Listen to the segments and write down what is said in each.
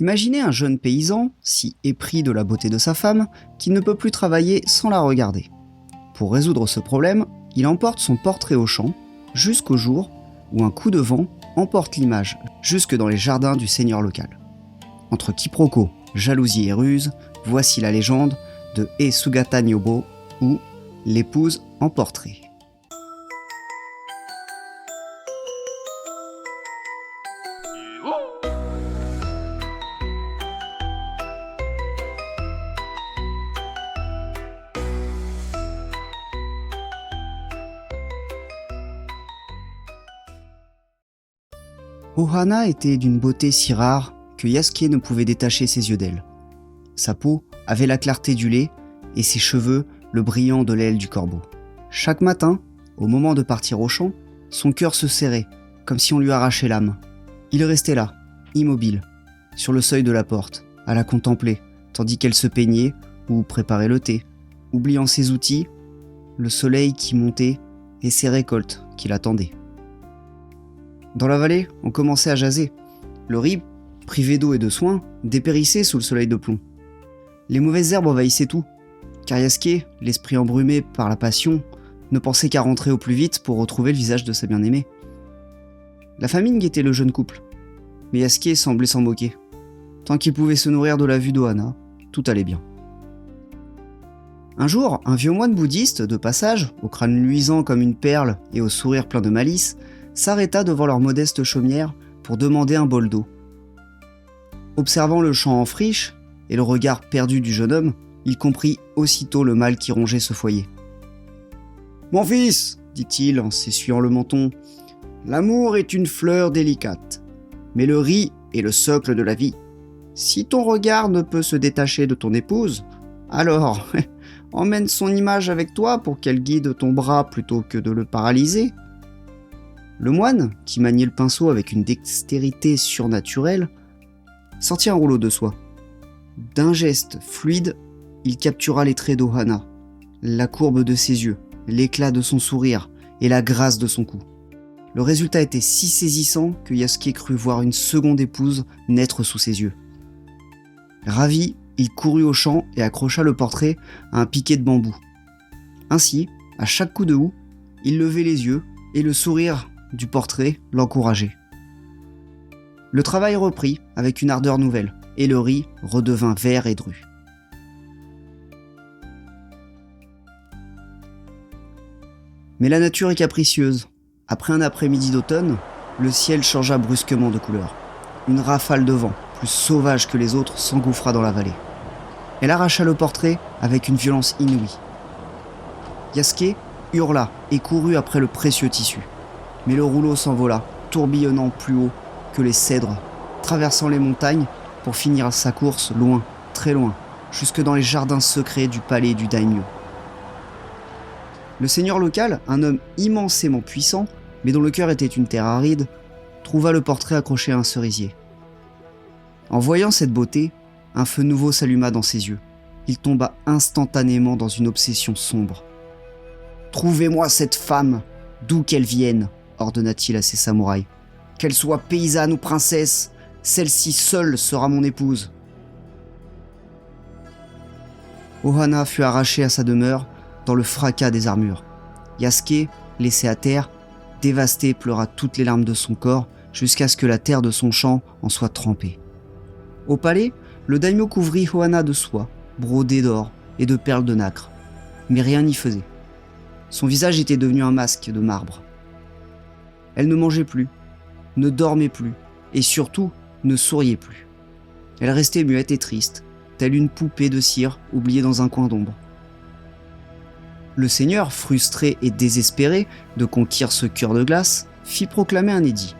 Imaginez un jeune paysan, si épris de la beauté de sa femme, qui ne peut plus travailler sans la regarder. Pour résoudre ce problème, il emporte son portrait au champ, jusqu'au jour où un coup de vent emporte l'image jusque dans les jardins du seigneur local. Entre quiproquo, jalousie et ruse, voici la légende de E Sugata Nyobo, ou l'épouse en portrait. Ohana était d'une beauté si rare que Yasuke ne pouvait détacher ses yeux d'elle. Sa peau avait la clarté du lait et ses cheveux le brillant de l'aile du corbeau. Chaque matin, au moment de partir au champ, son cœur se serrait, comme si on lui arrachait l'âme. Il restait là, immobile, sur le seuil de la porte, à la contempler, tandis qu'elle se peignait ou préparait le thé, oubliant ses outils, le soleil qui montait et ses récoltes qui l'attendaient. Dans la vallée, on commençait à jaser. Le riz, privé d'eau et de soins, dépérissait sous le soleil de plomb. Les mauvaises herbes envahissaient tout, car Yasuke, l'esprit embrumé par la passion, ne pensait qu'à rentrer au plus vite pour retrouver le visage de sa bien-aimée. La famine guettait le jeune couple, mais Yasuke semblait s'en moquer. Tant qu'il pouvait se nourrir de la vue d'Ohana, tout allait bien. Un jour, un vieux moine bouddhiste, de passage, au crâne luisant comme une perle et au sourire plein de malice, s'arrêta devant leur modeste chaumière pour demander un bol d'eau. Observant le champ en friche et le regard perdu du jeune homme, il comprit aussitôt le mal qui rongeait ce foyer. « Mon fils, dit-il en s'essuyant le menton, l'amour est une fleur délicate, mais le riz est le socle de la vie. Si ton regard ne peut se détacher de ton épouse, alors emmène son image avec toi pour qu'elle guide ton bras plutôt que de le paralyser. » Le moine, qui maniait le pinceau avec une dextérité surnaturelle, sortit un rouleau de soie. D'un geste fluide, il captura les traits d'Ohana, la courbe de ses yeux, l'éclat de son sourire et la grâce de son cou. Le résultat était si saisissant que Yasuke crut voir une seconde épouse naître sous ses yeux. Ravi, il courut au champ et accrocha le portrait à un piquet de bambou. Ainsi, à chaque coup de houe, il levait les yeux et le sourire du portrait l'encourageait. Le travail reprit avec une ardeur nouvelle et le riz redevint vert et dru. Mais la nature est capricieuse. Après un après-midi d'automne, le ciel changea brusquement de couleur. Une rafale de vent, plus sauvage que les autres, s'engouffra dans la vallée. Elle arracha le portrait avec une violence inouïe. Yasuke hurla et courut après le précieux tissu. Mais le rouleau s'envola, tourbillonnant plus haut que les cèdres, traversant les montagnes pour finir sa course loin, très loin, jusque dans les jardins secrets du palais du daimyo. Le seigneur local, un homme immensément puissant, mais dont le cœur était une terre aride, trouva le portrait accroché à un cerisier. En voyant cette beauté, un feu nouveau s'alluma dans ses yeux. Il tomba instantanément dans une obsession sombre. « Trouvez-moi cette femme, d'où qu'elle vienne !» ordonna-t-il à ses samouraïs. « Qu'elle soit paysanne ou princesse, celle-ci seule sera mon épouse. » Ohana fut arraché à sa demeure dans le fracas des armures. Yasuke, laissé à terre, dévasté, pleura toutes les larmes de son corps jusqu'à ce que la terre de son champ en soit trempée. Au palais, le daimyo couvrit Ohana de soie, brodée d'or et de perles de nacre. Mais rien n'y faisait. Son visage était devenu un masque de marbre. Elle ne mangeait plus, ne dormait plus, et surtout ne souriait plus. Elle restait muette et triste, telle une poupée de cire oubliée dans un coin d'ombre. Le seigneur, frustré et désespéré de conquérir ce cœur de glace, fit proclamer un édit.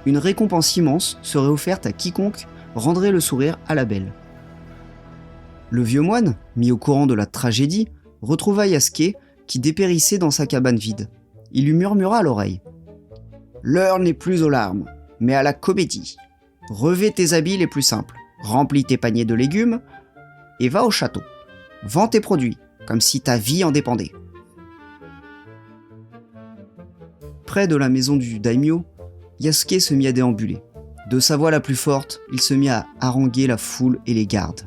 Une récompense immense serait offerte à quiconque rendrait le sourire à la belle. Le vieux moine, mis au courant de la tragédie, retrouva Yasuke qui dépérissait dans sa cabane vide. Il lui murmura à l'oreille. « L'heure n'est plus aux larmes, mais à la comédie. Revêt tes habits les plus simples, remplis tes paniers de légumes et va au château. Vends tes produits, comme si ta vie en dépendait. » Près de la maison du daimyo, Yasuke se mit à déambuler, De sa voix la plus forte, il se mit à haranguer la foule et les gardes.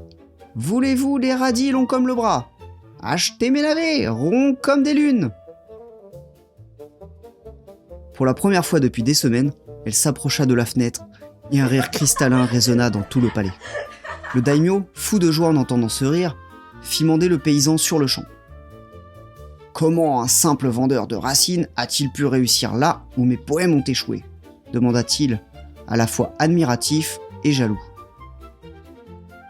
« Voulez-vous des radis longs comme le bras? Achetez mes navets, ronds comme des lunes !» Pour la première fois depuis des semaines, elle s'approcha de la fenêtre et un rire cristallin résonna dans tout le palais. Le daimyo, fou de joie en entendant ce rire, fit mander le paysan sur le champ. « Comment un simple vendeur de racines a-t-il pu réussir là où mes poèmes ont échoué ?» demanda-t-il, à la fois admiratif et jaloux.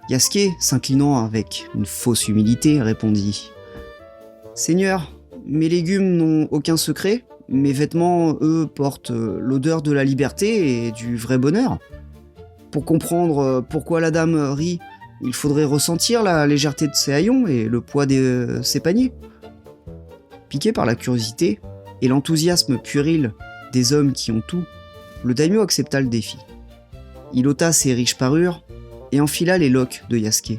Yasuke, s'inclinant avec une fausse humilité, répondit « Seigneur, mes légumes n'ont aucun secret, mes vêtements, eux, portent l'odeur de la liberté et du vrai bonheur. Pour comprendre pourquoi la dame rit, il faudrait ressentir la légèreté de ses haillons et le poids de ses paniers. » Piqué par la curiosité et l'enthousiasme puéril des hommes qui ont tout, le daimyo accepta le défi. Il ôta ses riches parures et enfila les loques de Yasuke.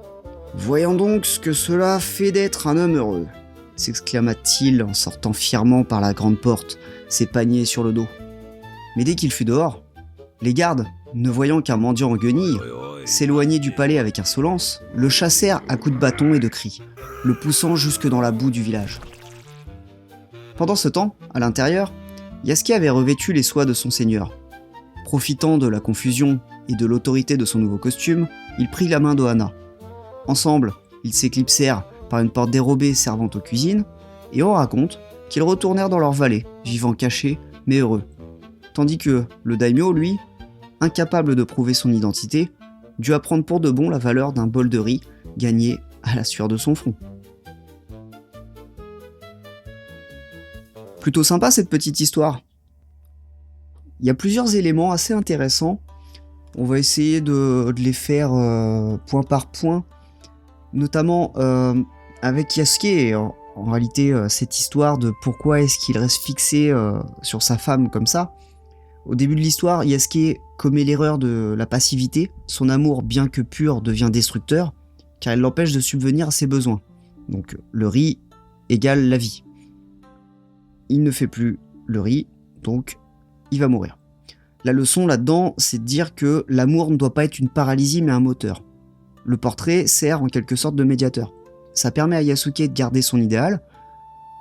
« Voyons donc ce que cela fait d'être un homme heureux !» s'exclama-t-il en sortant fièrement par la grande porte, ses paniers sur le dos. Mais dès qu'il fut dehors, les gardes, ne voyant qu'un mendiant en guenilles, s'éloigner du palais avec insolence, le chassèrent à coups de bâton et de cris, le poussant jusque dans la boue du village. Pendant ce temps, à l'intérieur, Yasuke avait revêtu les soies de son seigneur. Profitant de la confusion et de l'autorité de son nouveau costume, il prit la main d'Ohana. Ensemble, ils s'éclipsèrent par une porte dérobée servant aux cuisines, et on raconte qu'ils retournèrent dans leur vallée, vivant cachés mais heureux. Tandis que le daimyo, lui, incapable de prouver son identité, dut apprendre pour de bon la valeur d'un bol de riz gagné à la sueur de son front. Plutôt sympa cette petite histoire. Il y a plusieurs éléments assez intéressants. On va essayer de les faire point par point, notamment avec Yasuke, et en réalité cette histoire de pourquoi est-ce qu'il reste fixé sur sa femme comme ça. Au début de l'histoire, Yasuke commet l'erreur de la passivité. Son amour, bien que pur, devient destructeur, car il l'empêche de subvenir à ses besoins. Donc le riz égale la vie. Il ne fait plus le riz, donc il va mourir. La leçon là-dedans, c'est de dire que l'amour ne doit pas être une paralysie mais un moteur. Le portrait sert en quelque sorte de médiateur. Ça permet à Yasuke de garder son idéal,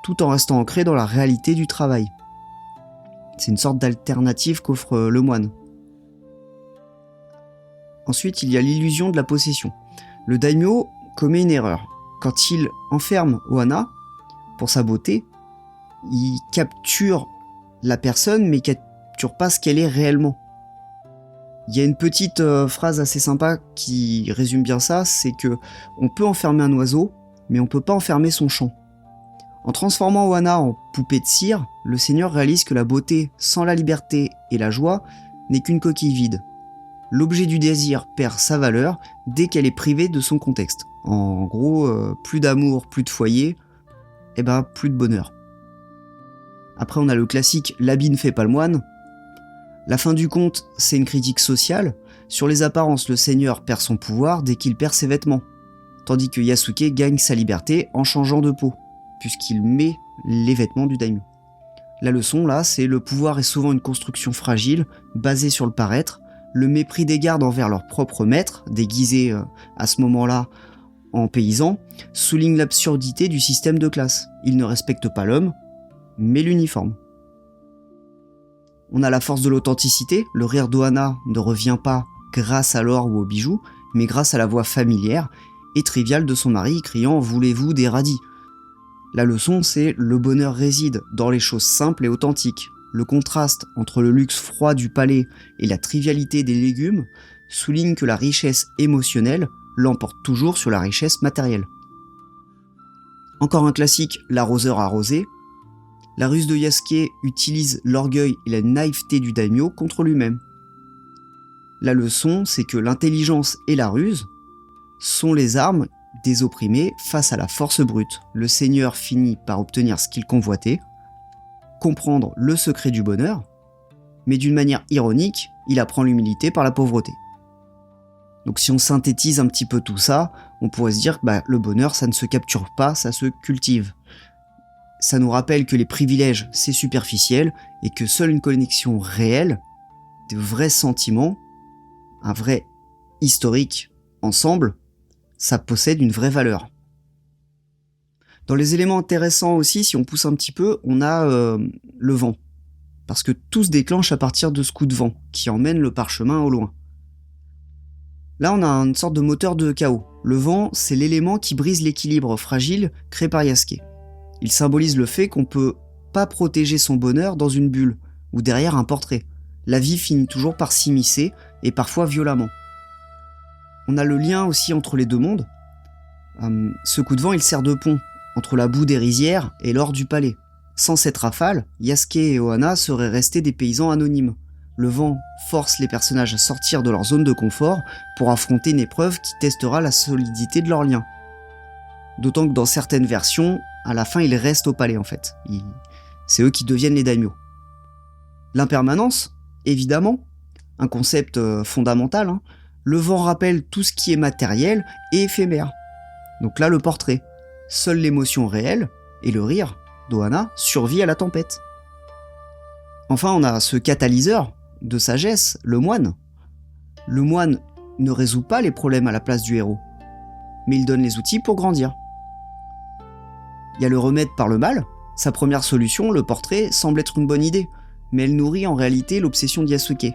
tout en restant ancré dans la réalité du travail. C'est une sorte d'alternative qu'offre le moine. Ensuite, il y a l'illusion de la possession. Le daimyo commet une erreur. Quand il enferme Ohana, pour sa beauté, il capture la personne, mais capture pas ce qu'elle est réellement. Il y a une petite phrase assez sympa qui résume bien ça, c'est que on peut enfermer un oiseau, mais on peut pas enfermer son chant. En transformant Ohana en poupée de cire, le seigneur réalise que la beauté sans la liberté et la joie n'est qu'une coquille vide. L'objet du désir perd sa valeur dès qu'elle est privée de son contexte. En gros, plus d'amour, plus de foyer, et ben plus de bonheur. Après on a le classique « l'habit ne fait pas le moine ». La fin du conte, c'est une critique sociale. Sur les apparences, le seigneur perd son pouvoir dès qu'il perd ses vêtements, tandis que Yasuke gagne sa liberté en changeant de peau, puisqu'il met les vêtements du daimyo. La leçon là, c'est le pouvoir est souvent une construction fragile, basée sur le paraître, le mépris des gardes envers leur propre maître, déguisé à ce moment-là en paysan, souligne l'absurdité du système de classe. Ils ne respectent pas l'homme, mais l'uniforme. On a la force de l'authenticité, le rire d'Ohana ne revient pas grâce à l'or ou aux bijoux, mais grâce à la voix familière et triviale de son mari criant « Voulez-vous des radis ?» La leçon, c'est le bonheur réside dans les choses simples et authentiques. Le contraste entre le luxe froid du palais et la trivialité des légumes souligne que la richesse émotionnelle l'emporte toujours sur la richesse matérielle. Encore un classique, l'arroseur arrosé. La ruse de Yasuke utilise l'orgueil et la naïveté du daimyo contre lui-même. La leçon, c'est que l'intelligence et la ruse sont les armes des opprimés face à la force brute. Le seigneur finit par obtenir ce qu'il convoitait, comprendre le secret du bonheur, mais d'une manière ironique, il apprend l'humilité par la pauvreté. Donc si on synthétise un petit peu tout ça, on pourrait se dire que le bonheur, ça ne se capture pas, ça se cultive. Ça nous rappelle que les privilèges, c'est superficiel, et que seule une connexion réelle de vrais sentiments, un vrai historique ensemble, ça possède une vraie valeur. Dans les éléments intéressants aussi, si on pousse un petit peu, on a le vent. Parce que tout se déclenche à partir de ce coup de vent qui emmène le parchemin au loin. Là, on a une sorte de moteur de chaos. Le vent, c'est l'élément qui brise l'équilibre fragile créé par Yasuke. Il symbolise le fait qu'on peut pas protéger son bonheur dans une bulle ou derrière un portrait. La vie finit toujours par s'immiscer et parfois violemment. On a le lien aussi entre les deux mondes. Ce coup de vent, il sert de pont entre la boue des rizières et l'or du palais. Sans cette rafale, Yasuke et Ohana seraient restés des paysans anonymes. Le vent force les personnages à sortir de leur zone de confort pour affronter une épreuve qui testera la solidité de leur lien. D'autant que dans certaines versions, à la fin, ils restent au palais en fait. C'est eux qui deviennent les daimyo. L'impermanence, évidemment, un concept fondamental. Le vent rappelle tout ce qui est matériel et éphémère. Donc là, le portrait. Seule l'émotion réelle et le rire d'Ohana survit à la tempête. Enfin, on a ce catalyseur de sagesse, le moine. Le moine ne résout pas les problèmes à la place du héros, mais il donne les outils pour grandir. Il y a le remède par le mal. Sa première solution, le portrait, semble être une bonne idée, mais elle nourrit en réalité l'obsession de Yasuke.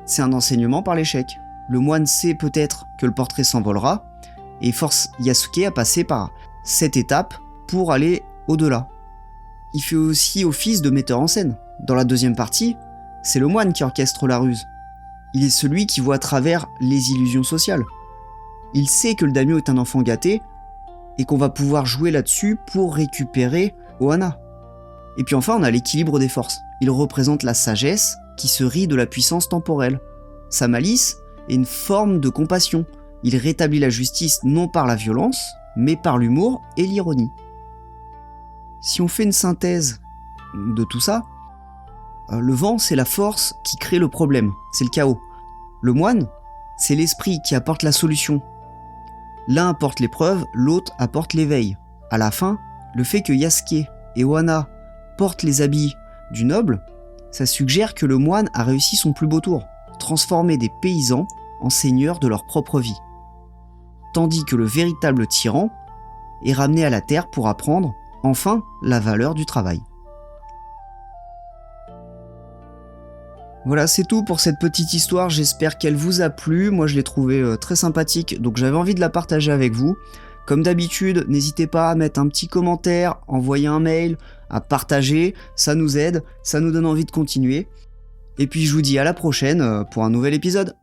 C'est un enseignement par l'échec. Le moine sait peut-être que le portrait s'envolera, et force Yasuke à passer par cette étape pour aller au-delà. Il fait aussi office de metteur en scène. Dans la deuxième partie, c'est le moine qui orchestre la ruse. Il est celui qui voit à travers les illusions sociales. Il sait que le daimyo est un enfant gâté et qu'on va pouvoir jouer là-dessus pour récupérer Ohana. Et puis enfin, on a l'équilibre des forces. Il représente la sagesse qui se rit de la puissance temporelle. Sa malice est une forme de compassion. Il rétablit la justice non par la violence, mais par l'humour et l'ironie. Si on fait une synthèse de tout ça, le vent, c'est la force qui crée le problème, c'est le chaos. Le moine, c'est l'esprit qui apporte la solution. L'un apporte l'épreuve, l'autre apporte l'éveil. À la fin, le fait que Yasuke et Ohana portent les habits du noble, ça suggère que le moine a réussi son plus beau tour, transformer des paysans en seigneurs de leur propre vie. Tandis que le véritable tyran est ramené à la terre pour apprendre, enfin, la valeur du travail. Voilà, c'est tout pour cette petite histoire, j'espère qu'elle vous a plu, moi je l'ai trouvée très sympathique, donc j'avais envie de la partager avec vous. Comme d'habitude, n'hésitez pas à mettre un petit commentaire, envoyer un mail, à partager, ça nous aide, ça nous donne envie de continuer. Et puis je vous dis à la prochaine pour un nouvel épisode.